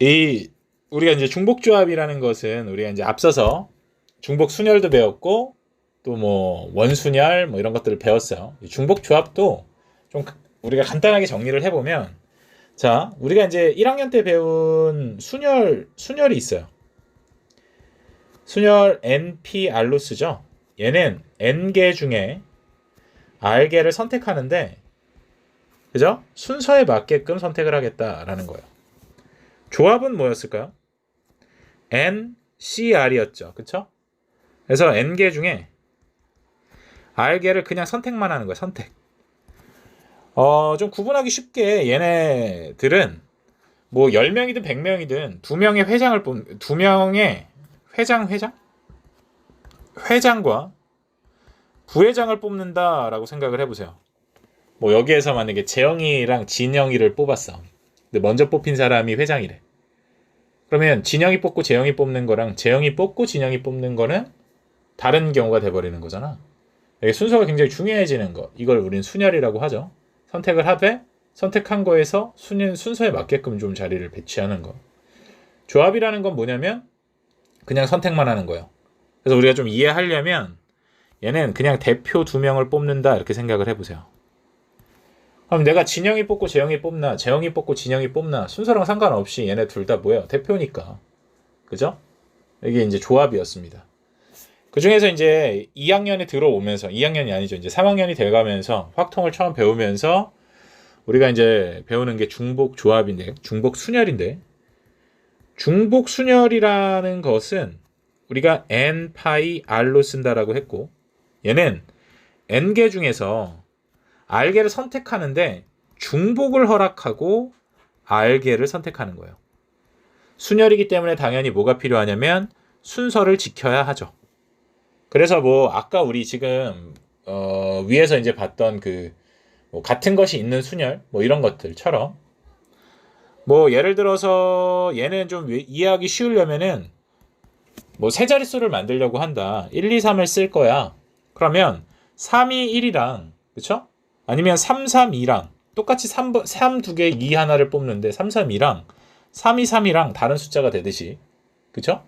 이 우리가 이제 중복조합이라는 것은 우리가 이제 앞서서 중복 순열도 배웠고 또 뭐 원순열 뭐 이런 것들을 배웠어요. 이 중복조합도 좀 우리가 간단하게 정리를 해보면, 자, 우리가 이제 1학년 때 배운 순열이 있어요. 순열 NPR로 쓰죠. 얘는 N개 중에 R개를 선택하는데, 그죠? 순서에 맞게끔 선택을 하겠다라는 거예요. 조합은 뭐였을까요? NCR이었죠. 그쵸? 그래서 N개 중에 R개를 그냥 선택만 하는 거예요. 선택. 좀 구분하기 쉽게 얘네들은 뭐 10명이든 100명이든 2명의 회장을 2명의 회장과 부회장을 뽑는다라고 생각을 해보세요. 뭐 여기에서 만약에 재영이랑 진영이를 뽑았어. 근데 먼저 뽑힌 사람이 회장이래. 그러면 진영이 뽑고 재영이 뽑는 거랑 재영이 뽑고 진영이 뽑는 거는 다른 경우가 돼버리는 거잖아. 이게 순서가 굉장히 중요해지는 거. 이걸 우린 순열이라고 하죠. 선택을 하되 선택한 거에서 순서에 맞게끔 좀 자리를 배치하는 거. 조합이라는 건 뭐냐면 그냥 선택만 하는 거예요. 그래서 우리가 좀 이해하려면 얘는 그냥 대표 2명을 뽑는다 이렇게 생각을 해보세요. 그럼 내가 진영이 뽑고 재영이 뽑나 재영이 뽑고 진영이 뽑나 순서랑 상관없이 얘네 둘 다 뭐예요? 대표니까. 그죠? 이게 이제 조합이었습니다. 그 중에서 이제 2학년에 들어오면서, 2학년이 아니죠. 이제 3학년이 돼가면서 확통을 처음 배우면서 우리가 이제 배우는 게 중복 조합인데, 중복 순열인데, 중복 순열이라는 것은 우리가 n 파이 r로 쓴다라고 했고, 얘는 n개 중에서 r개를 선택하는데 중복을 허락하고 r개를 선택하는 거예요. 순열이기 때문에 당연히 뭐가 필요하냐면 순서를 지켜야 하죠. 그래서 뭐 아까 우리 지금 위에서 이제 봤던 뭐 같은 것이 있는 순열 뭐 이런 것들처럼, 뭐 예를 들어서 얘는 좀 이해하기 쉬우려면은 뭐 세 자릿수를 만들려고 한다. 1, 2, 3을 쓸 거야. 그러면 3, 2, 1이랑 그쵸? 아니면 3, 3, 2랑 똑같이 3 두 개 2 하나를 뽑는데 3, 3, 2랑 3, 2, 3이랑 다른 숫자가 되듯이, 그쵸?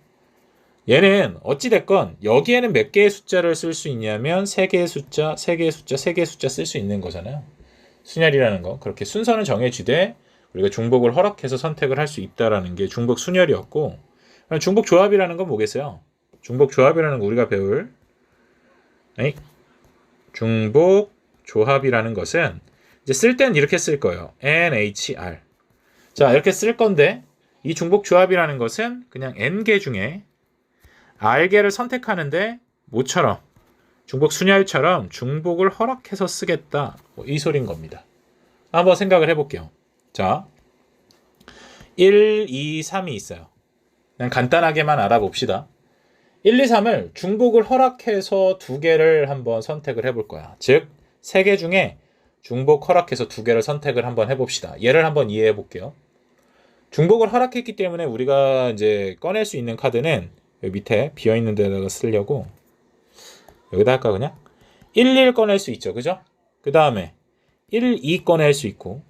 얘는 어찌됐건 여기에는 몇 개의 숫자를 쓸 수 있냐면 3개의 숫자, 3개의 숫자, 3개의 숫자 쓸 수 있는 거잖아요. 순열이라는 거. 그렇게 순서는 정해지되 우리가 중복을 허락해서 선택을 할 수 있다라는 게 중복 순열이었고, 중복 조합이라는 건 뭐겠어요? 중복 조합이라는 거 우리가 배울 중복 조합이라는 것은 이제 쓸 때는 이렇게 쓸 거예요. NHR. 자, 이렇게 쓸 건데 이 중복 조합이라는 것은 그냥 N개 중에 R개를 선택하는데 모처럼 중복 순열처럼 중복을 허락해서 쓰겠다. 뭐 이 소린 겁니다. 한번 생각을 해볼게요. 자, 1, 2, 3이 있어요. 그냥 간단하게만 알아봅시다. 1, 2, 3을 중복을 허락해서 2개를 한번 선택을 해볼 거야. 즉, 3개 중에 중복 허락해서 2개를 선택을 한번 해봅시다. 얘를 한번 이해해 볼게요. 중복을 허락했기 때문에 우리가 이제 꺼낼 수 있는 카드는 여기 밑에 비어있는 데다가 쓰려고 여기다 할까 그냥? 1, 1 꺼낼 수 있죠. 그죠? 그 다음에 1, 2 꺼낼 수 있고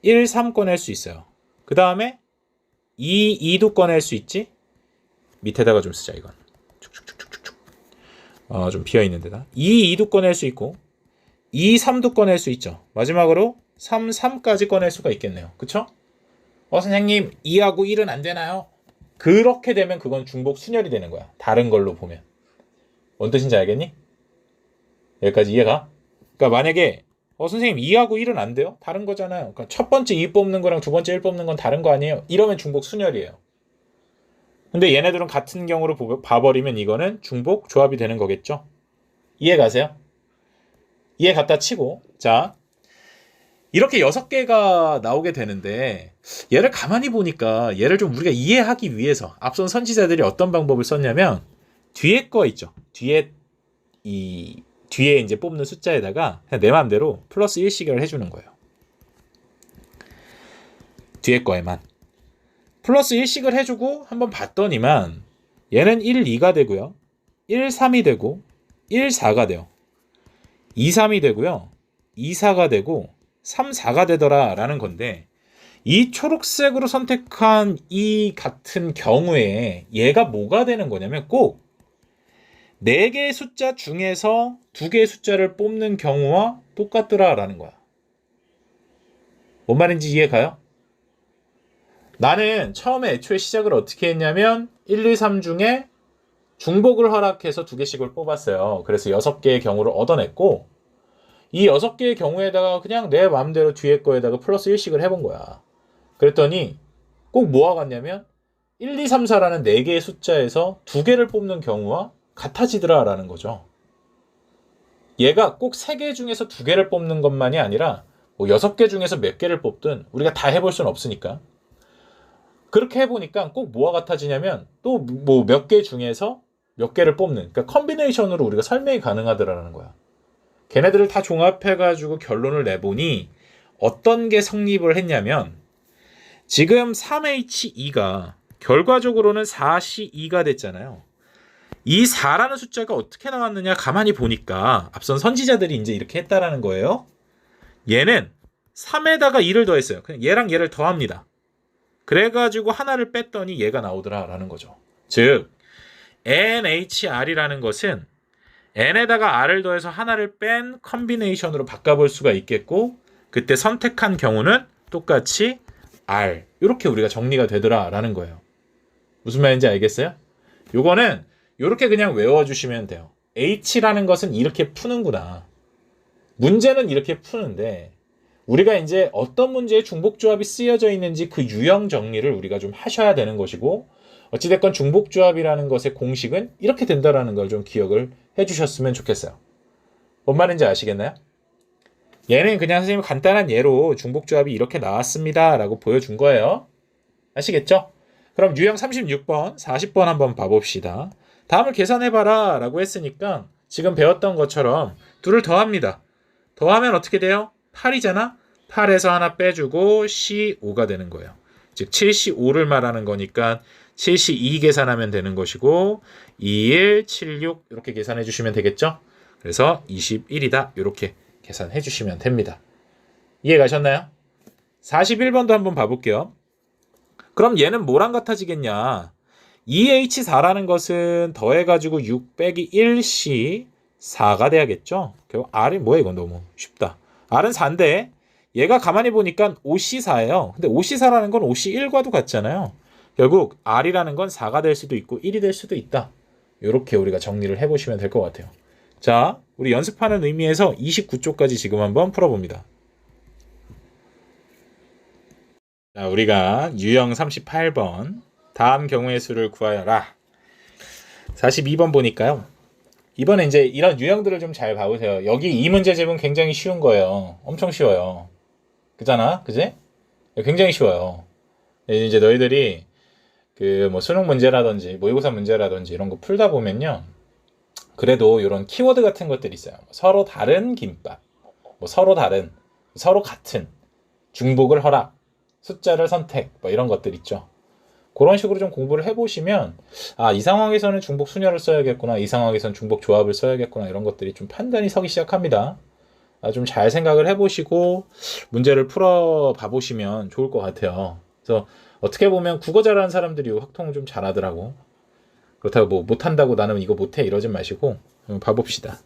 1, 3 꺼낼 수 있어요. 그 다음에 2, 2도 꺼낼 수 있지? 밑에다가 좀 쓰자 이건. 축축축축축. 좀 비어있는 데다. 2, 2도 꺼낼 수 있고 2, 3도 꺼낼 수 있죠. 마지막으로 3, 3까지 꺼낼 수가 있겠네요. 그쵸? 선생님 2하고 1은 안 되나요? 그렇게 되면 그건 중복 순열이 되는 거야. 다른 걸로 보면. 뭔 뜻인지 알겠니? 여기까지 이해가? 그러니까 만약에 선생님 2하고 1은 안 돼요? 다른 거잖아요. 그러니까 첫 번째 2 뽑는 거랑 두 번째 1 뽑는 건 다른 거 아니에요? 이러면 중복 순열이에요. 근데 얘네들은 같은 경우로 봐버리면 이거는 중복 조합이 되는 거겠죠? 이해 가세요? 이해 갖다 치고, 자, 이렇게 6개가 나오게 되는데 얘를 가만히 보니까 얘를 좀 우리가 이해하기 위해서 앞선 선지자들이 어떤 방법을 썼냐면 뒤에 거 있죠. 뒤에 이제 뽑는 숫자에다가 그냥 내 마음대로 플러스 1씩을 해주는 거예요. 뒤에 거에만 플러스 1씩을 해주고 한번 봤더니만 얘는 1, 2가 되고요. 1, 3이 되고 1, 4가 돼요. 2, 3이 되고요. 2, 4가 되고 3, 4가 되더라 라는 건데, 이 초록색으로 선택한 이 같은 경우에 얘가 뭐가 되는 거냐면 꼭 4개의 숫자 중에서 2개의 숫자를 뽑는 경우와 똑같더라라는 거야. 뭔 말인지 이해가요? 나는 처음에 애초에 시작을 어떻게 했냐면 1, 2, 3 중에 중복을 허락해서 2개씩을 뽑았어요. 그래서 6개의 경우를 얻어냈고 이 6개의 경우에다가 그냥 내 마음대로 뒤에 거에다가 플러스 1씩을 해본 거야. 그랬더니 꼭 뭐와 같냐면 1, 2, 3, 4라는 4개의 숫자에서 2개를 뽑는 경우와 같아지더라라는 거죠. 얘가 꼭 3개 중에서 2개를 뽑는 것만이 아니라 뭐 6개 중에서 몇 개를 뽑든 우리가 다 해볼 수는 없으니까 그렇게 해보니까 꼭 뭐와 같아지냐면 또 뭐 몇 개 중에서 몇 개를 뽑는 그러니까 컨비네이션으로 우리가 설명이 가능하더라는 거야. 걔네들을 다 종합해가지고 결론을 내보니 어떤 게 성립을 했냐면 지금 3H2가 결과적으로는 4C2가 됐잖아요. 이 4라는 숫자가 어떻게 나왔느냐 가만히 보니까 앞선 선지자들이 이제 이렇게 했다라는 거예요. 얘는 3에다가 2를 더했어요. 그냥 얘랑 얘를 더합니다. 그래가지고 하나를 뺐더니 얘가 나오더라라는 거죠. 즉 NHR이라는 것은 n에다가 r을 더해서 하나를 뺀 컨비네이션으로 바꿔볼 수가 있겠고 그때 선택한 경우는 똑같이 r 이렇게 우리가 정리가 되더라라는 거예요. 무슨 말인지 알겠어요? 요거는 이렇게 그냥 외워주시면 돼요. h라는 것은 이렇게 푸는구나. 문제는 이렇게 푸는데 우리가 이제 어떤 문제에 중복조합이 쓰여져 있는지 그 유형 정리를 우리가 좀 하셔야 되는 것이고 어찌됐건 중복조합이라는 것의 공식은 이렇게 된다라는 걸 좀 기억을 해주셨으면 좋겠어요. 뭔 말인지 아시겠나요? 얘는 그냥 선생님 간단한 예로 중복조합이 이렇게 나왔습니다 라고 보여준 거예요. 아시겠죠? 그럼 유형 36번, 40번 한번 봐봅시다. 다음을 계산해봐라 라고 했으니까 지금 배웠던 것처럼 둘을 더합니다. 더하면 어떻게 돼요? 8이잖아? 8에서 하나 빼주고 C5가 되는 거예요. 즉 7C5를 말하는 거니까 7C2 계산하면 되는 것이고 21, 76 이렇게 계산해 주시면 되겠죠? 그래서 21이다 이렇게 계산해 주시면 됩니다. 이해 가셨나요? 41번도 한번 봐볼게요. 그럼 얘는 뭐랑 같아지겠냐? 2H4라는 것은 더해가지고 6 빼기 1C 4가 돼야겠죠? 결국 R이 뭐야 이건 너무 쉽다. R은 4인데 얘가 가만히 보니까 5C4예요. 근데 5C4라는 건 5C1과도 같잖아요. 결국 R이라는 건 4가 될 수도 있고 1이 될 수도 있다. 이렇게 우리가 정리를 해보시면 될 것 같아요. 자, 우리 연습하는 의미에서 29쪽까지 지금 한번 풀어봅니다. 자, 우리가 유형 38번 다음 경우의 수를 구하여라. 42번 보니까요. 이번에 이제 이런 유형들을 좀 잘 봐보세요. 여기 이 문제집은 굉장히 쉬운 거예요. 엄청 쉬워요. 그잖아, 그지? 굉장히 쉬워요. 이제 너희들이 그 뭐 수능 문제라든지 모의고사 문제라든지 이런 거 풀다 보면요. 그래도 이런 키워드 같은 것들이 있어요. 서로 다른 김밥, 뭐 서로 다른, 서로 같은, 중복을 허락, 숫자를 선택, 뭐 이런 것들 있죠. 그런 식으로 좀 공부를 해보시면 이 상황에서는 중복 순열을 써야겠구나, 이 상황에서는 중복 조합을 써야겠구나 이런 것들이 좀 판단이 서기 시작합니다. 좀 잘 생각을 해보시고 문제를 풀어봐 보시면 좋을 것 같아요. 그래서 어떻게 보면 국어 잘하는 사람들이 확통을 좀 잘하더라고. 그렇다고 뭐 못한다고 나는 이거 못해 이러지 마시고 봐봅시다.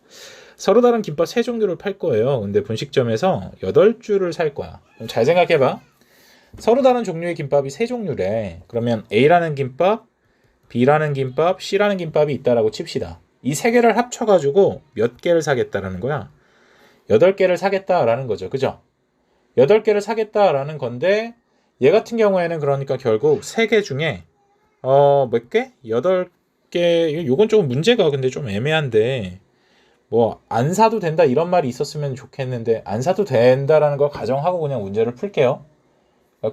서로 다른 김밥 3종류를 팔 거예요. 근데 분식점에서 8줄을 살 거야. 그럼 잘 생각해봐. 서로 다른 종류의 김밥이 3종류래. 그러면 A라는 김밥, B라는 김밥, C라는 김밥이 있다라고 칩시다. 이 3개를 합쳐가지고 몇 개를 사겠다라는 거야? 8개를 사겠다라는 거죠. 그죠? 8개를 사겠다라는 건데 얘 같은 경우에는 그러니까 결국 3개 중에 몇 개? 8개. 요건 조금 문제가 근데 좀 애매한데 뭐 안 사도 된다 이런 말이 있었으면 좋겠는데 안 사도 된다라는 걸 가정하고 그냥 문제를 풀게요.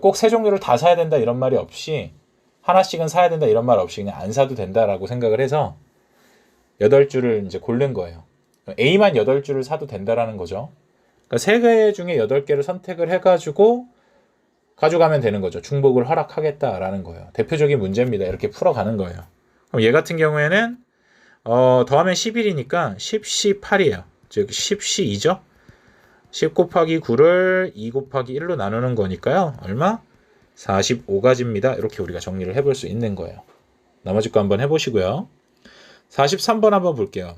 꼭 3종류를 다 사야 된다 이런 말이 없이 하나씩은 사야 된다 이런 말 없이 그냥 안 사도 된다라고 생각을 해서 8줄을 이제 고른 거예요. A만 8줄을 사도 된다라는 거죠. 그러니까 3개 중에 8개를 선택을 해가지고 가져가면 되는 거죠. 중복을 허락하겠다라는 거예요. 대표적인 문제입니다. 이렇게 풀어가는 거예요. 그럼 얘 같은 경우에는 더하면 11이니까 10C8이에요. 즉 10C2죠. 10 곱하기 9를 2 곱하기 1로 나누는 거니까요. 얼마? 45가지입니다. 이렇게 우리가 정리를 해볼 수 있는 거예요. 나머지 거 한번 해보시고요. 43번 한번 볼게요.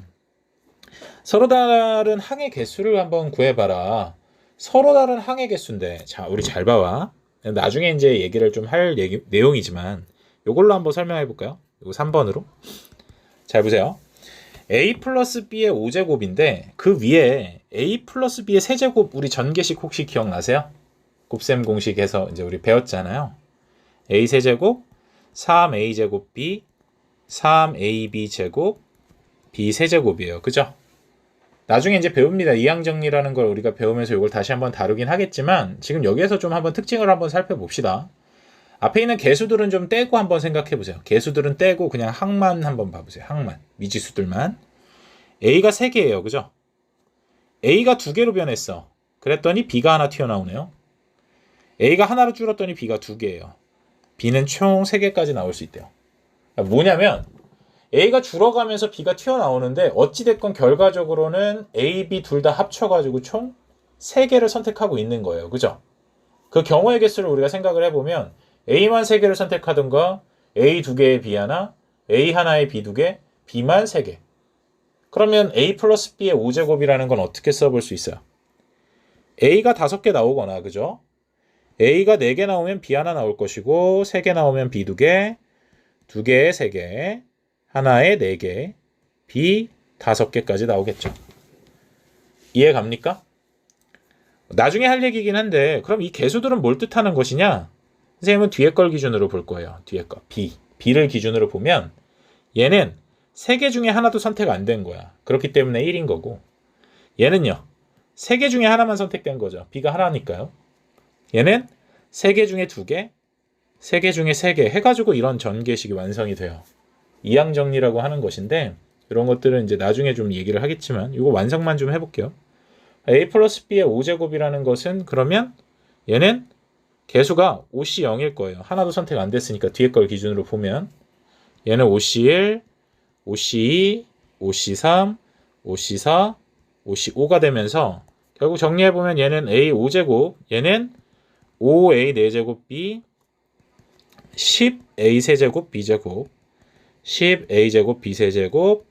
서로 다른 항의 개수를 한번 구해봐라. 서로 다른 항의 개수인데, 자, 우리 잘 봐와. 나중에 이제 얘기를 좀 할 내용이지만, 이걸로 한번 설명해 볼까요? 이거 3번으로. 잘 보세요. a 플러스 b의 5제곱인데, 그 위에 a 플러스 b의 세제곱, 우리 전개식 혹시 기억나세요? 곱셈 공식에서 이제 우리 배웠잖아요. a 세제곱, 3a 제곱 b, 3ab 제곱, b 세제곱이에요. 그죠? 나중에 이제 배웁니다. 이항정리라는 걸 우리가 배우면서 이걸 다시 한번 다루긴 하겠지만 지금 여기에서 좀 한번 특징을 한번 살펴봅시다. 앞에 있는 개수들은 좀 떼고 한번 생각해 보세요. 개수들은 떼고 그냥 항만 한번 봐보세요. 항만. 미지수들만. A가 3개예요. 그죠? A가 2개로 변했어. 그랬더니 B가 하나 튀어나오네요. A가 하나로 줄었더니 B가 2개예요. B는 총 3개까지 나올 수 있대요. 뭐냐면 A가 줄어가면서 B가 튀어나오는데 어찌됐건 결과적으로는 A, B 둘 다 합쳐가지고 총 3개를 선택하고 있는 거예요. 그죠? 그 경우의 개수를 우리가 생각을 해보면 A만 3개를 선택하든가 A 2개에 B 하나, A 하나에 B 2개, B만 3개. 그러면 A 플러스 B의 5제곱이라는 건 어떻게 써볼 수 있어요? A가 5개 나오거나, 그죠? A가 4개 나오면 B 하나 나올 것이고 3개 나오면 B 2개, 2개에 3개, 하나에 4개, B 5개까지 나오겠죠. 이해 갑니까? 나중에 할 얘기긴 한데 그럼 이 개수들은 뭘 뜻하는 것이냐? 선생님은 뒤에 걸 기준으로 볼 거예요. 뒤에 거 B를 기준으로 보면 얘는 3개 중에 하나도 선택 안 된 거야. 그렇기 때문에 1인 거고 얘는요. 3개 중에 하나만 선택된 거죠. B가 하나니까요. 얘는 3개 중에 2개, 3개 중에 3개 해가지고 이런 전개식이 완성이 돼요. 이항정리라고 하는 것인데 이런 것들은 이제 나중에 좀 얘기를 하겠지만 이거 완성만 좀 해볼게요. A 플러스 B의 5제곱이라는 것은 그러면 얘는 개수가 5C0일 거예요. 하나도 선택 안 됐으니까 뒤에 걸 기준으로 보면 얘는 5C1, 5C2, 5C3, 5C4, 5C5가 되면서 결국 정리해보면 얘는 A 5제곱, 얘는 5A 4제곱 B, 10A 세제곱 B제곱, 10a제곱 b세제곱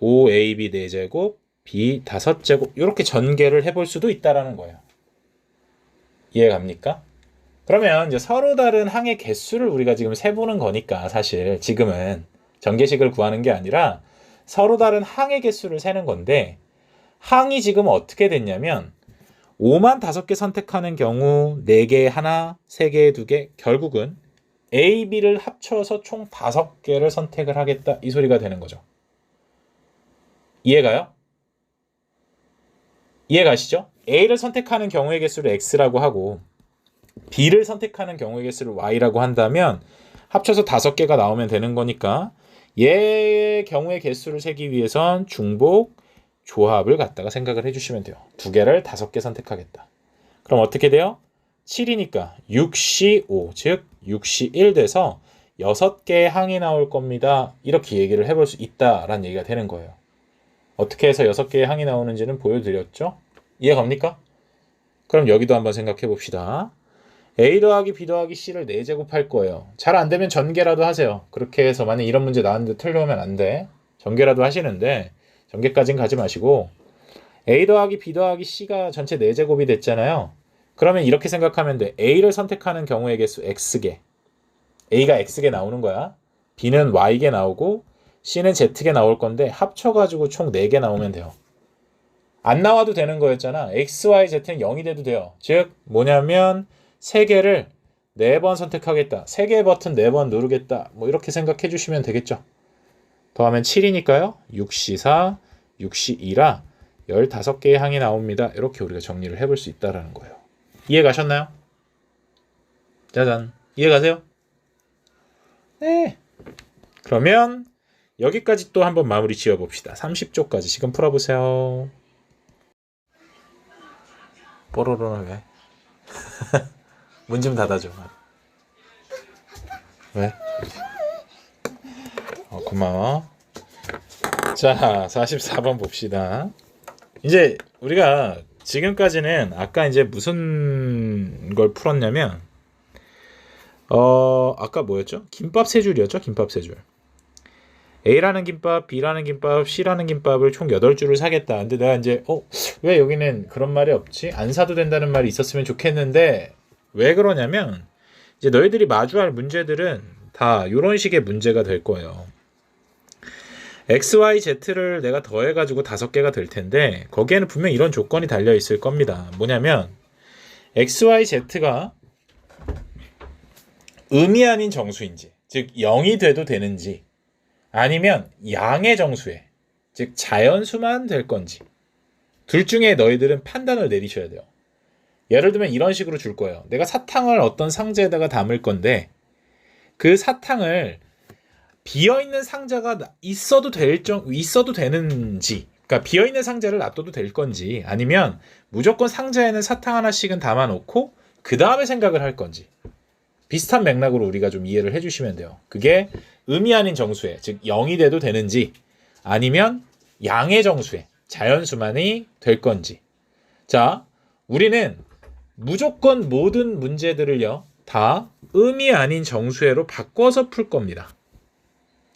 5ab 4제곱 b 5제곱 이렇게 전개를 해볼 수도 있다라는 거예요. 이해 갑니까? 그러면 이제 서로 다른 항의 개수를 우리가 지금 세보는 거니까 사실 지금은 전개식을 구하는 게 아니라 서로 다른 항의 개수를 세는 건데 항이 지금 어떻게 됐냐면 5만 5개 선택하는 경우 4개 하나, 3개 2개 결국은 A, B를 합쳐서 총 5개를 선택을 하겠다 이 소리가 되는 거죠. 이해가요? 이해가시죠? A를 선택하는 경우의 개수를 X라고 하고 B를 선택하는 경우의 개수를 Y라고 한다면 합쳐서 5개가 나오면 되는 거니까 얘의 경우의 개수를 세기 위해선 중복, 조합을 갖다가 생각을 해주시면 돼요. 2개를 5개 선택하겠다. 그럼 어떻게 돼요? 7이니까 6C5, 즉 6C1 돼서 6개의 항이 나올 겁니다. 이렇게 얘기를 해볼 수 있다라는 얘기가 되는 거예요. 어떻게 해서 6개의 항이 나오는지는 보여드렸죠? 이해 갑니까? 그럼 여기도 한번 생각해 봅시다. A 더하기 B 더하기 C를 4제곱 할 거예요. 잘 안 되면 전개라도 하세요. 그렇게 해서 만약 이런 문제 나왔는데 틀려오면 안 돼. 전개라도 하시는데 전개까지는 가지 마시고 A 더하기 B 더하기 C가 전체 4제곱이 됐잖아요. 그러면 이렇게 생각하면 돼. A를 선택하는 경우의 개수 X개. A가 X개 나오는 거야. B는 Y개 나오고 C는 Z개 나올 건데 합쳐가지고 총 4개 나오면 돼요. 안 나와도 되는 거였잖아. X, Y, Z는 0이 돼도 돼요. 즉 뭐냐면 3개를 4번 선택하겠다. 3개의 버튼 4번 누르겠다. 뭐 이렇게 생각해 주시면 되겠죠. 더하면 7이니까요. 6C4, 6C2라 15개의 항이 나옵니다. 이렇게 우리가 정리를 해볼 수 있다는 거예요. 이해 가셨나요? 짜잔. 이해 가세요? 네. 그러면 여기까지 또 한번 마무리 지어봅시다. 30쪽까지 지금 풀어보세요. 뽀로로는 왜? 문 좀 닫아줘. 왜? 고마워. 자, 44번 봅시다. 이제 우리가 지금까지는 아까 이제 무슨 걸 풀었냐면 아까 뭐였죠? 김밥 세 줄이었죠? 김밥 세 줄. A라는 김밥, B라는 김밥, C라는 김밥을 총 8줄을 사겠다. 근데 내가 이제 왜 여기는 그런 말이 없지? 안 사도 된다는 말이 있었으면 좋겠는데 왜 그러냐면 이제 너희들이 마주할 문제들은 다 이런 식의 문제가 될 거예요. X, Y, Z를 내가 더해가지고 5개가 될 텐데 거기에는 분명 이런 조건이 달려 있을 겁니다. 뭐냐면 X, Y, Z가 음이 아닌 정수인지, 즉 0이 돼도 되는지, 아니면 양의 정수에, 즉 자연수만 될 건지, 둘 중에 너희들은 판단을 내리셔야 돼요. 예를 들면 이런 식으로 줄 거예요. 내가 사탕을 어떤 상자에다가 담을 건데 그 사탕을 비어있는 상자가 있어도 되는지, 그러니까 비어있는 상자를 놔둬도 될 건지, 아니면 무조건 상자에는 사탕 하나씩은 담아놓고 그 다음에 생각을 할 건지, 비슷한 맥락으로 우리가 좀 이해를 해주시면 돼요. 그게 음이 아닌 정수에, 즉 0이 돼도 되는지, 아니면 양의 정수에, 자연수만이 될 건지. 자, 우리는 무조건 모든 문제들을요 다 음이 아닌 정수회로 바꿔서 풀 겁니다.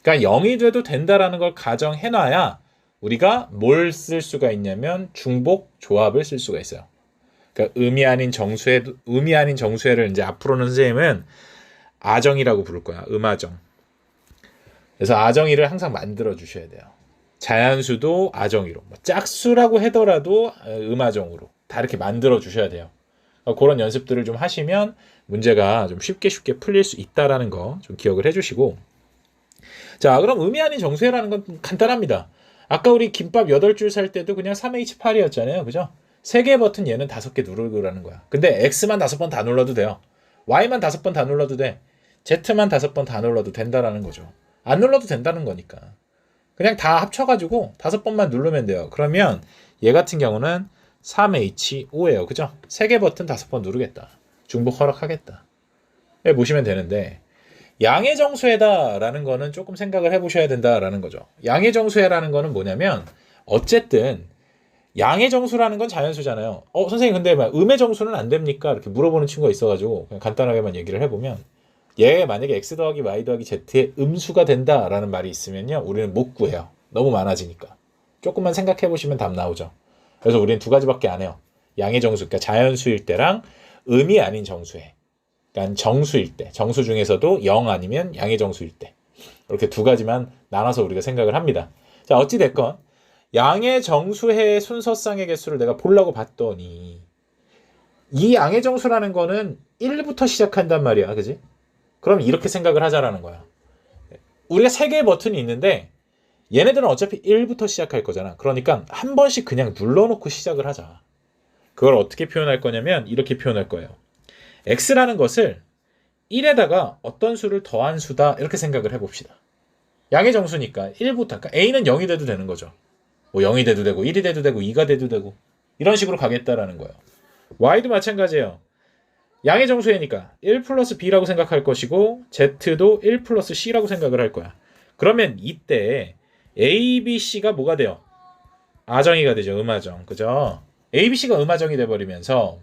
그러니까 0이 돼도 된다라는 걸 가정해놔야 우리가 뭘 쓸 수가 있냐면 중복 조합을 쓸 수가 있어요. 그러니까 음이 아닌 정수회를 이제 앞으로는 선생님은 아정이라고 부를 거야. 음아정. 그래서 아정이를 항상 만들어 주셔야 돼요. 자연수도 아정이로, 짝수라고 하더라도 음아정으로 다 이렇게 만들어 주셔야 돼요. 그런 연습들을 좀 하시면 문제가 좀 쉽게 풀릴 수 있다라는 거 좀 기억을 해주시고. 자, 그럼 음이 아닌 정수회라는 건 간단합니다. 아까 우리 김밥 8줄 살 때도 그냥 3H8이었잖아요. 그죠? 3개 버튼 얘는 5개 누르라는 거야. 근데 X만 5번 다 눌러도 돼요. Y만 5번 다 눌러도 돼. Z만 5번 다 눌러도 된다라는 거죠. 안 눌러도 된다는 거니까. 그냥 다 합쳐가지고 5번만 누르면 돼요. 그러면 얘 같은 경우는 3H5예요. 그죠? 3개 버튼 5번 누르겠다. 중복 허락하겠다. 예, 보시면 되는데, 양의 정수회다라는 거는 조금 생각을 해보셔야 된다라는 거죠. 양의 정수회라는 거는 뭐냐면, 어쨌든 양의 정수라는 건 자연수잖아요. 선생님 근데 음의 정수는 안 됩니까? 이렇게 물어보는 친구가 있어가지고 그냥 간단하게만 얘기를 해보면, 얘 만약에 x 더하기 y 더하기 z의 음수가 된다라는 말이 있으면요, 우리는 못 구해요. 너무 많아지니까. 조금만 생각해 보시면 답 나오죠. 그래서 우리는 2가지밖에 안 해요. 양의 정수, 그러니까 자연수일 때랑 음이 아닌 정수에, 그러니까 정수일 때, 정수 중에서도 0 아니면 양의 정수일 때, 이렇게 2가지만 나눠서 우리가 생각을 합니다. 자, 어찌 됐건 양의 정수의 순서쌍의 개수를 내가 보려고 봤더니 이 양의 정수라는 거는 1부터 시작한단 말이야, 그지? 그럼 이렇게 생각을 하자라는 거야. 우리가 3개의 버튼이 있는데 얘네들은 어차피 1부터 시작할 거잖아. 그러니까 한 번씩 그냥 눌러놓고 시작을 하자. 그걸 어떻게 표현할 거냐면 이렇게 표현할 거예요. x라는 것을 1에다가 어떤 수를 더한 수다, 이렇게 생각을 해봅시다. 양의 정수니까 1부터, 그러니까 a는 0이 돼도 되는 거죠. 뭐 0이 돼도 되고 1이 돼도 되고 2가 돼도 되고 이런 식으로 가겠다라는 거예요. y도 마찬가지예요. 양의 정수회니까 1 플러스 b라고 생각할 것이고 z도 1 플러스 c라고 생각을 할 거야. 그러면 이때 a, b, c가 뭐가 돼요? 아정이가 되죠. 음아정. 그죠? a, b, c가 음아정이 돼버리면서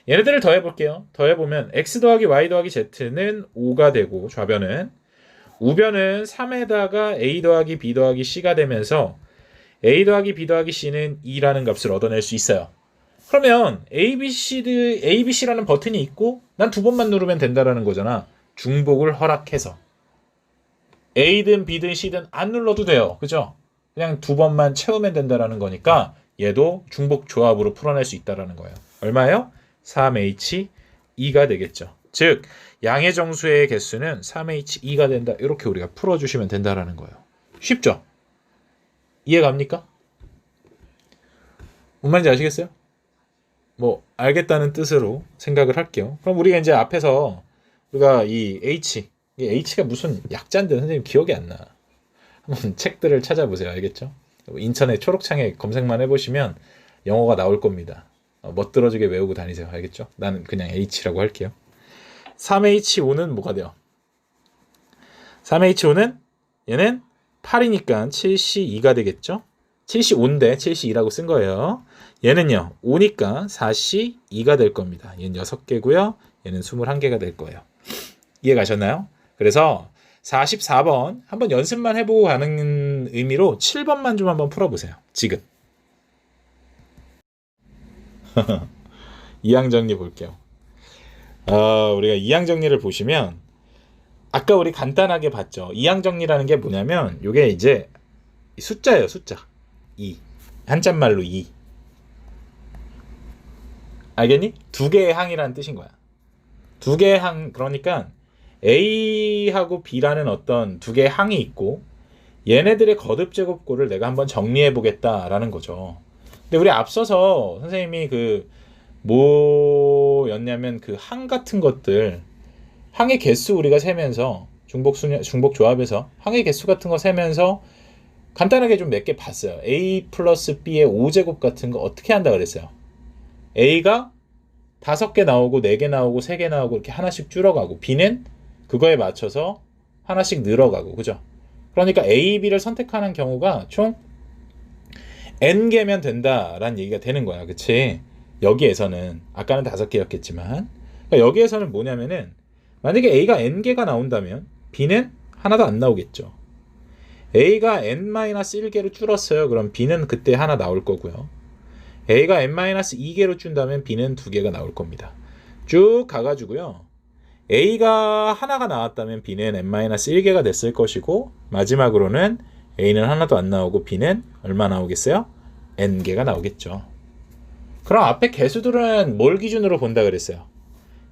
얘네들을 더해볼게요. 더해보면 x 더하기 y 더하기 z는 5가 되고, 좌변은 우변은 3에다가 a 더하기 b 더하기 c가 되면서 a 더하기 b 더하기 c는 2라는 값을 얻어낼 수 있어요. 그러면 ABC라는 버튼이 있고 난 2번만 누르면 된다라는 거잖아. 중복을 허락해서 A든 B든 C든 안 눌러도 돼요. 그죠? 그냥 2번만 채우면 된다라는 거니까 얘도 중복 조합으로 풀어낼 수 있다라는 거예요. 얼마예요? 3H2가 되겠죠. 즉 양의 정수의 개수는 3H2가 된다. 이렇게 우리가 풀어주시면 된다라는 거예요. 쉽죠? 이해갑니까? 뭔 말인지 아시겠어요? 뭐 알겠다는 뜻으로 생각을 할게요. 그럼 우리가 이제 앞에서 우리가 이 H가 무슨 약자인데 선생님 기억이 안 나. 한번 책들을 찾아보세요. 알겠죠? 인터넷 초록창에 검색만 해보시면 영어가 나올 겁니다. 멋들어지게 외우고 다니세요. 알겠죠? 나는 그냥 H라고 할게요. 3H5는 뭐가 돼요? 3H5는 얘는 8이니까 7C2가 되겠죠? 7C5인데 7C2라고 쓴 거예요. 얘는요 5니까 4C2가 될 겁니다. 얘는 6개고요. 얘는 21개가 될 거예요. 이해 가셨나요? 그래서 44번 한번 연습만 해보고 가는 의미로 7번만 좀 한번 풀어보세요. 지금. 이항 정리 볼게요. 우리가 이항 정리를 보시면 아까 우리 간단하게 봤죠. 이항 정리라는 게 뭐냐면 이게 이제 숫자예요. 숫자. 2. 한자말로 2. 알겠니? 두 개의 항이라는 뜻인 거야. 두 개의 항, 그러니까 A하고 B라는 어떤 두 개의 항이 있고 얘네들의 거듭 제곱꼴을 내가 한번 정리해 보겠다라는 거죠. 근데 우리 앞서서 선생님이 그 뭐였냐면 그 항 같은 것들, 항의 개수 우리가 세면서 중복 조합에서 항의 개수 같은 거 세면서 간단하게 좀 몇 개 봤어요. A 플러스 B의 5제곱 같은 거 어떻게 한다 그랬어요. A가 5개 나오고 4개 나오고 3개 나오고 이렇게 하나씩 줄어가고 B는 그거에 맞춰서 하나씩 늘어가고, 그죠? 그러니까 A, B를 선택하는 경우가 총 N개면 된다라는 얘기가 되는 거야. 그치? 여기에서는 아까는 5개였겠지만 그러니까 여기에서는 뭐냐면은 만약에 A가 N개가 나온다면 B는 하나도 안 나오겠죠. A가 N-1개로 줄었어요. 그럼 B는 그때 하나 나올 거고요. A가 N-2개로 준다면 B는 2개가 나올 겁니다. 쭉 가가지고요. A가 하나가 나왔다면 B는 N-1개가 됐을 것이고 마지막으로는 A는 하나도 안 나오고 B는 얼마 나오겠어요? N개가 나오겠죠. 그럼 앞에 개수들은 뭘 기준으로 본다 그랬어요?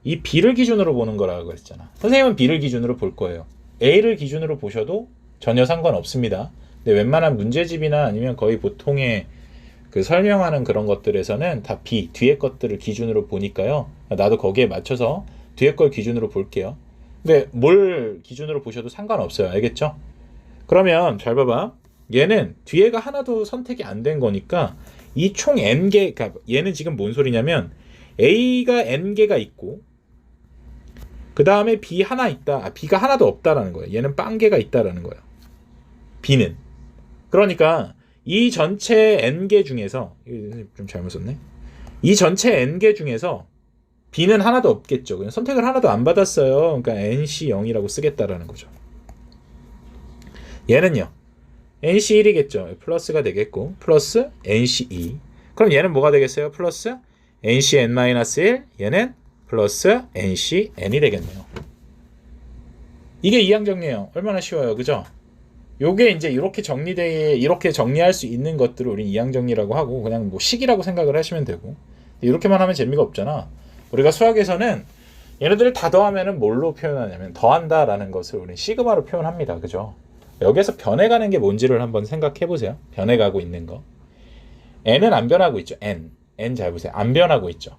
이 B를 기준으로 보는 거라고 했잖아. 선생님은 B를 기준으로 볼 거예요. A를 기준으로 보셔도 전혀 상관없습니다. 근데 웬만한 문제집이나 아니면 거의 보통의 그 설명하는 그런 것들에서는 다 B, 뒤에 것들을 기준으로 보니까요. 나도 거기에 맞춰서 뒤에 걸 기준으로 볼게요. 근데 뭘 기준으로 보셔도 상관없어요. 알겠죠? 그러면 잘 봐봐. 얘는 뒤에가 하나도 선택이 안 된 거니까 이 총 N개, 그러니까 얘는 지금 뭔 소리냐면 A가 N개가 있고 그 다음에 B 하나 있다. B가 하나도 없다라는 거예요. 얘는 빵개가 있다라는 거예요. B는. 그러니까 이 전체 N개 중에서 좀 잘못 썼네. 이 전체 N개 중에서 B는 하나도 없겠죠. 그냥 선택을 하나도 안 받았어요. 그러니까 NC0이라고 쓰겠다라는 거죠. 얘는요. NC1이겠죠. 플러스가 되겠고 플러스 NC2. 그럼 얘는 뭐가 되겠어요? 플러스 NCN-1. 얘는 플러스 NCN이 되겠네요. 이게 이항 정리예요. 얼마나 쉬워요. 그죠? 요게 이제 이렇게 이렇게 정리할 수 있는 것들을 우린 이항 정리라고 하고 그냥 뭐 식이라고 생각을 하시면 되고 이렇게만 하면 재미가 없잖아. 우리가 수학에서는 얘네들을 다 더하면은 뭘로 표현하냐면 더한다라는 것을 우리는 시그마로 표현합니다. 그죠? 여기에서 변해가는 게 뭔지를 한번 생각해 보세요. 변해가고 있는 거. n은 안 변하고 있죠. n 잘 보세요. 안 변하고 있죠.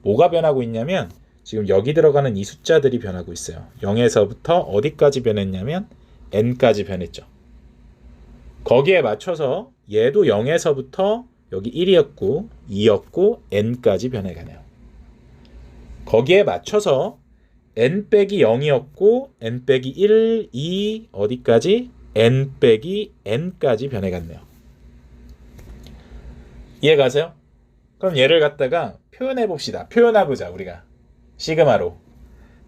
뭐가 변하고 있냐면 지금 여기 들어가는 이 숫자들이 변하고 있어요. 0에서부터 어디까지 변했냐면 n까지 변했죠. 거기에 맞춰서 얘도 0에서부터 여기 1이었고 2였고 n까지 변해가네요. 거기에 맞춰서 n 빼기 0이었고 n 빼기 1, 2 어디까지? n 빼기 n까지 변해갔네요. 이해가세요? 그럼 얘를 갖다가 표현해봅시다. 표현해보자 우리가. 시그마로.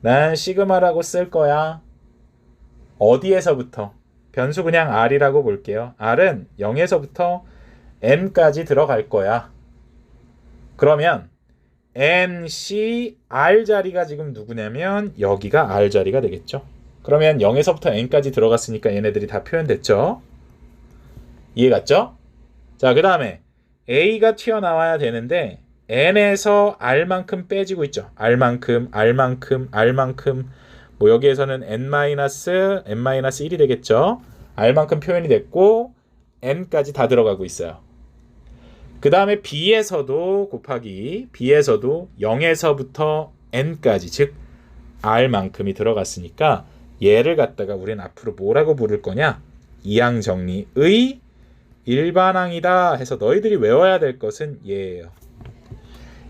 난 시그마라고 쓸 거야. 어디에서부터? 변수 그냥 r이라고 볼게요. r은 0에서부터 n까지 들어갈 거야. 그러면 NC R 자리가 지금 누구냐면 여기가 R 자리가 되겠죠. 그러면 0에서부터 N까지 들어갔으니까 얘네들이 다 표현됐죠. 이해 갔죠? 자, 그 다음에 A가 튀어나와야 되는데 N에서 R만큼 빼지고 있죠. R만큼 뭐 여기에서는 N-1이 되겠죠. R만큼 표현이 됐고 N까지 다 들어가고 있어요. 그 다음에 B에서도 곱하기 B에서도 0에서부터 N까지 즉 R만큼이 들어갔으니까 얘를 갖다가 우리는 앞으로 뭐라고 부를 거냐? 이항 정리의 일반항이다 해서 너희들이 외워야 될 것은 얘예요.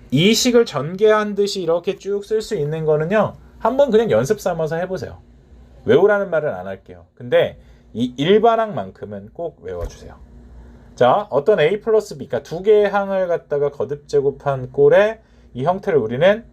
이 식을 전개한 듯이 이렇게 쭉 쓸 수 있는 거는요. 한번 그냥 연습 삼아서 해보세요. 외우라는 말은 안 할게요. 근데 이 일반항만큼은 꼭 외워주세요. 자, 어떤 A 플러스 B가 두 개의 항을 갖다가 거듭 제곱한 꼴의 이 형태를 우리는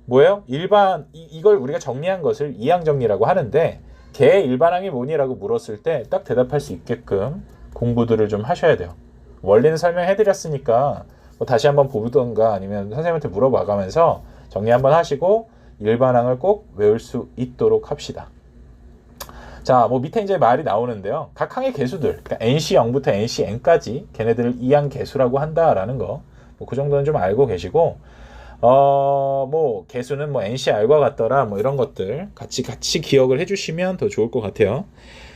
뭐예요? 이걸 우리가 정리한 것을 이항 정리라고 하는데 개 일반항이 뭐니라고 물었을 때 딱 대답할 수 있게끔 공부들을 좀 하셔야 돼요. 원리는 설명해드렸으니까 뭐 다시 한번 보던가 아니면 선생님한테 물어봐가면서 정리 한번 하시고 일반항을 꼭 외울 수 있도록 합시다. 자, 뭐 밑에 이제 말이 나오는데요. 각 항의 개수들, 그러니까 NC0부터 NCN까지 걔네들을 이항 개수라고 한다라는 거, 뭐 그 정도는 좀 알고 계시고, 뭐 개수는 뭐 NCR과 같더라, 뭐 이런 것들 같이 기억을 해주시면 더 좋을 것 같아요.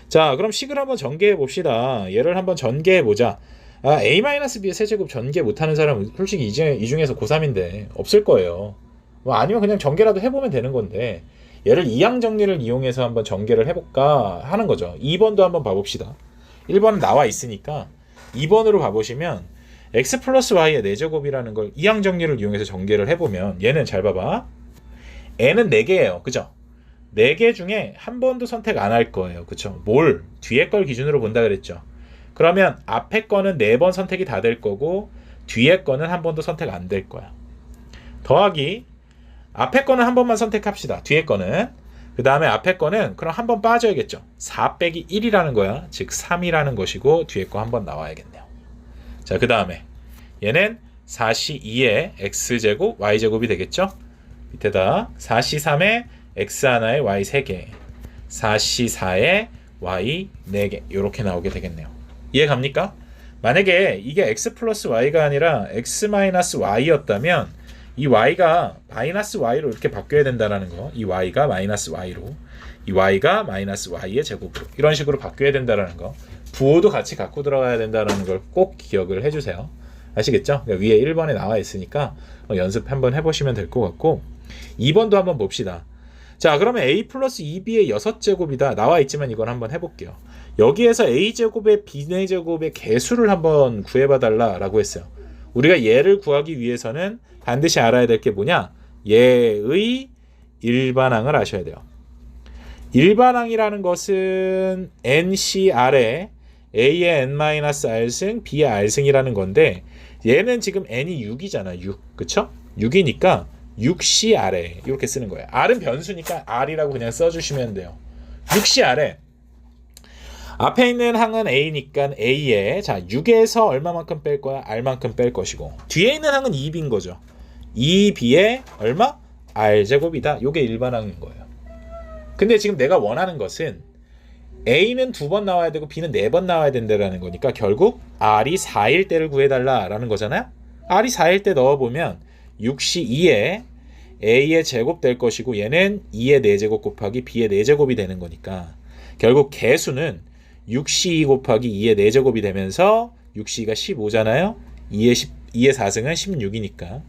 자, 그럼 식을 한번 전개해 봅시다. 얘를 한번 전개해 보자. A-B의 세제곱 전개 못하는 사람은 솔직히 이 중에서 고3인데 없을 거예요. 뭐 아니면 그냥 전개라도 해보면 되는 건데. 얘를 이항 정리를 이용해서 한번 전개를 해볼까 하는 거죠. 2번도 한번 봐봅시다. 1번은 나와 있으니까 2번으로 봐보시면 x 플러스 y의 4제곱이라는 걸 이항 정리를 이용해서 전개를 해보면 얘는 잘 봐봐. n은 4개예요. 그죠? 4개 중에 한 번도 선택 안 할 거예요. 그쵸? 뭘? 뒤에 걸 기준으로 본다 그랬죠. 그러면 앞에 거는 4번 선택이 다 될 거고 뒤에 거는 한 번도 선택 안 될 거야. 더하기 앞에 거는 한 번만 선택합시다. 뒤에 거는. 그 다음에 앞에 거는 그럼 한 번 빠져야겠죠. 4 빼기 1이라는 거야. 즉 3이라는 것이고 뒤에 거 한 번 나와야겠네요. 자, 그 다음에 얘는 4C2의 x제곱 y제곱이 되겠죠. 밑에다 4C3의 x 하나에 y 3개 4C4의 y 4개 이렇게 나오게 되겠네요. 이해 갑니까? 만약에 이게 x 플러스 y가 아니라 x 마이너스 y였다면 이 y가 마이너스 y로 이렇게 바뀌어야 된다는 거. 이 y가 마이너스 y로, 이 y가 마이너스 y의 제곱으로 이런 식으로 바뀌어야 된다는 거. 부호도 같이 갖고 들어가야 된다는 걸 꼭 기억을 해주세요. 아시겠죠? 그러니까 위에 1번에 나와 있으니까 연습 한번 해보시면 될 것 같고 2번도 한번 봅시다. 자, 그러면 a 플러스 2b의 6제곱이다. 나와 있지만 이건 한번 해볼게요. 여기에서 a제곱의 b제곱의 개수를 한번 구해봐 달라라고 했어요. 우리가 얘를 구하기 위해서는 반드시 알아야 될 게 뭐냐? 얘의 일반항을 아셔야 돼요. 일반항이라는 것은 NCR에 A의 N-R승, B의 R승이라는 건데 얘는 지금 N이 6이잖아. 6. 그쵸? 6이니까 6CR에 이렇게 쓰는 거예요. R은 변수니까 R이라고 그냥 써주시면 돼요. 6CR에 앞에 있는 항은 A니까 A에 자 6에서 얼마만큼 뺄 거야? R만큼 뺄 것이고 뒤에 있는 항은 2B인 거죠. 2B에 얼마? R제곱이다. 요게 일반항인 거예요. 근데 지금 내가 원하는 것은 A는 2번 나와야 되고 B는 4번 나와야 된다라는 거니까 결국 R이 4일 때를 구해달라라는 거잖아요. R이 4일 때 넣어보면 6C2에 A의 제곱 될 것이고 얘는 2의 4제곱 곱하기 B의 4제곱이 되는 거니까 결국 개수는 6C2 곱하기 2의 4제곱이 되면서 6C가 15잖아요. 2의 4승은 16이니까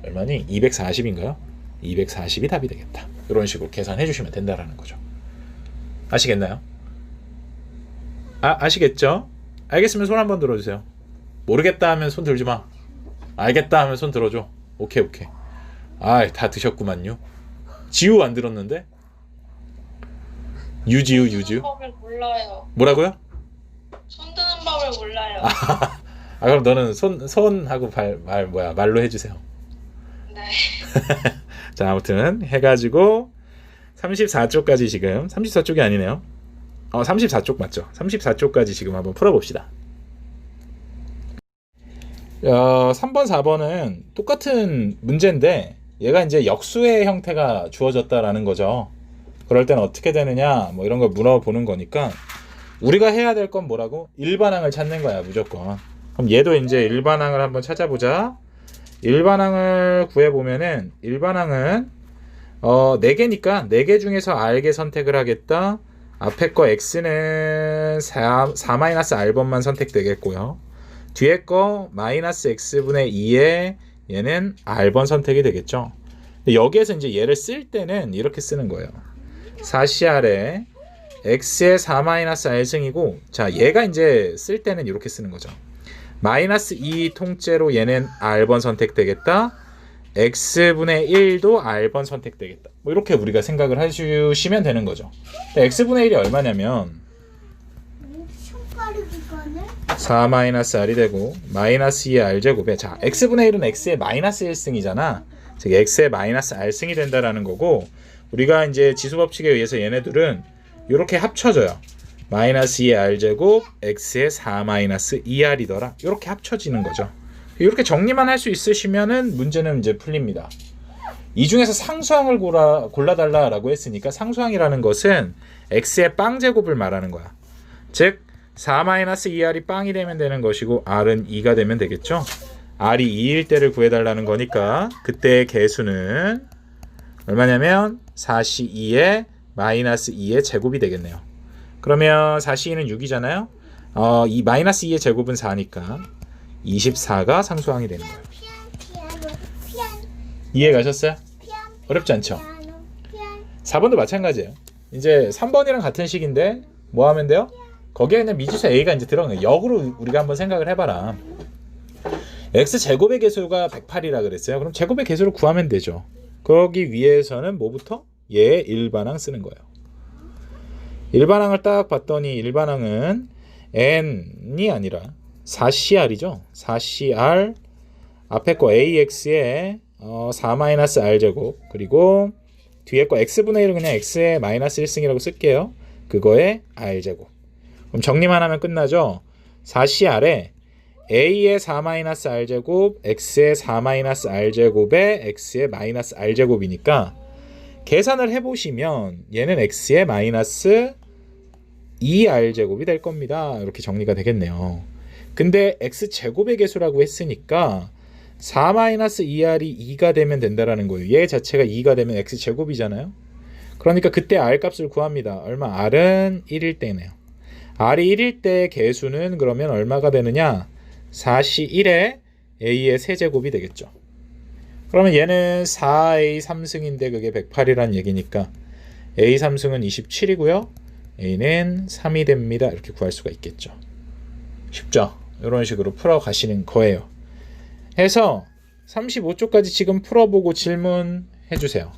얼마니? 240인가요? 240이 답이 되겠다. 이런 식으로 계산해 주시면 된다라는 거죠. 아시겠나요? 아시겠죠? 알겠으면 손 한번 들어주세요. 모르겠다 하면 손 들지 마. 알겠다 하면 손 들어줘. 오케이. 다 드셨구만요. 지우 안 들었는데? 유지우. 법을 몰라요. 뭐라고요? 손 드는 법을 몰라요. 그럼 너는 손하고 말로 해주세요. 네. 자, 아무튼 해가지고 34쪽까지 지금 34쪽이 아니네요. 34쪽 맞죠? 34쪽까지 지금 한번 풀어봅시다. 3번, 4번은 똑같은 문제인데 얘가 이제 역수의 형태가 주어졌다라는 거죠. 그럴 때는 어떻게 되느냐 뭐 이런 걸 물어보는 거니까 우리가 해야 될 건 뭐라고? 일반항을 찾는 거야 무조건. 그럼 얘도 이제 일반항을 한번 찾아보자. 일반항을 구해보면은 일반항은 4개니까 4개 중에서 R개 선택을 하겠다. 앞에 거 X는 4-R번만 선택되겠고요. 뒤에 거 마이너스 X분의 2에 얘는 R번 선택이 되겠죠. 여기에서 이제 얘를 쓸 때는 이렇게 쓰는 거예요. 4CR에 X의 4-R승이고 자 얘가 이제 쓸 때는 이렇게 쓰는 거죠. 마이너스 2 통째로 얘는 R번 선택되겠다. X분의 1도 R번 선택되겠다. 뭐 이렇게 우리가 생각을 해주시면 되는 거죠. X분의 1이 얼마냐면 4-R이 되고 마이너스 2의 R제곱에 자 X분의 1은 X의 마이너스 1승이잖아. 즉 x의 마이너스 r승이 된다라는 거고, 우리가 이제 지수법칙에 의해서 얘네들은 이렇게 합쳐져요. 마이너스 2의 r제곱 x의 4 마이너스 2r이더라. 이렇게 합쳐지는 거죠. 이렇게 정리만 할 수 있으시면은 문제는 이제 풀립니다. 이 중에서 상수항을 골라달라라고 했으니까, 상수항이라는 것은 x의 빵제곱을 말하는 거야. 즉 4-2r이 빵이 되면 되는 것이고 r은 2가 되면 되겠죠. r이 2일 때를 구해달라는 거니까 그때의 개수는 얼마냐면 4c2의 마이너스 2의 제곱이 되겠네요. 그러면 4c2는 6이잖아요. 이 마이너스 2의 제곱은 4니까 24가 상수항이 되는 거예요. 이해 가셨어요? 어렵지 않죠? 4번도 마찬가지예요. 이제 3번이랑 같은 식인데 뭐 하면 돼요? 거기에 그냥 미지수 a가 이제 들어간 거예요. 역으로 우리가 한번 생각을 해봐라. x제곱의 개수가 108이라 그랬어요. 그럼 제곱의 개수를 구하면 되죠. 거기 위에서는 뭐부터? 얘의 일반항 쓰는 거예요. 일반항을 딱 봤더니 일반항은 n이 아니라 4cr이죠. 4cr 앞에 거 ax의 4-r제곱, 그리고 뒤에 거 x분의 1은 그냥 x의 마이너스 1승이라고 쓸게요. 그거의 r제곱. 그럼 정리만 하면 끝나죠. 4cr에 a의 4-r제곱, x의 4-r제곱에 x의 마이너스 r제곱이니까 계산을 해보시면 얘는 x의 마이너스 2r제곱이 될 겁니다. 이렇게 정리가 되겠네요. 근데 x제곱의 개수라고 했으니까 4-2r이 2가 되면 된다라는 거예요. 얘 자체가 2가 되면 x제곱이잖아요. 그러니까 그때 r 값을 구합니다. 얼마? r은 1일 때네요. r이 1일 때 개수는 그러면 얼마가 되느냐? 4c1에 a의 세제곱이 되겠죠. 그러면 얘는 4a 3승인데 그게 108이란 얘기니까 a 3승은 27이고요. a는 3이 됩니다. 이렇게 구할 수가 있겠죠. 쉽죠? 이런 식으로 풀어 가시는 거예요. 해서 35쪽까지 지금 풀어보고 질문해 주세요.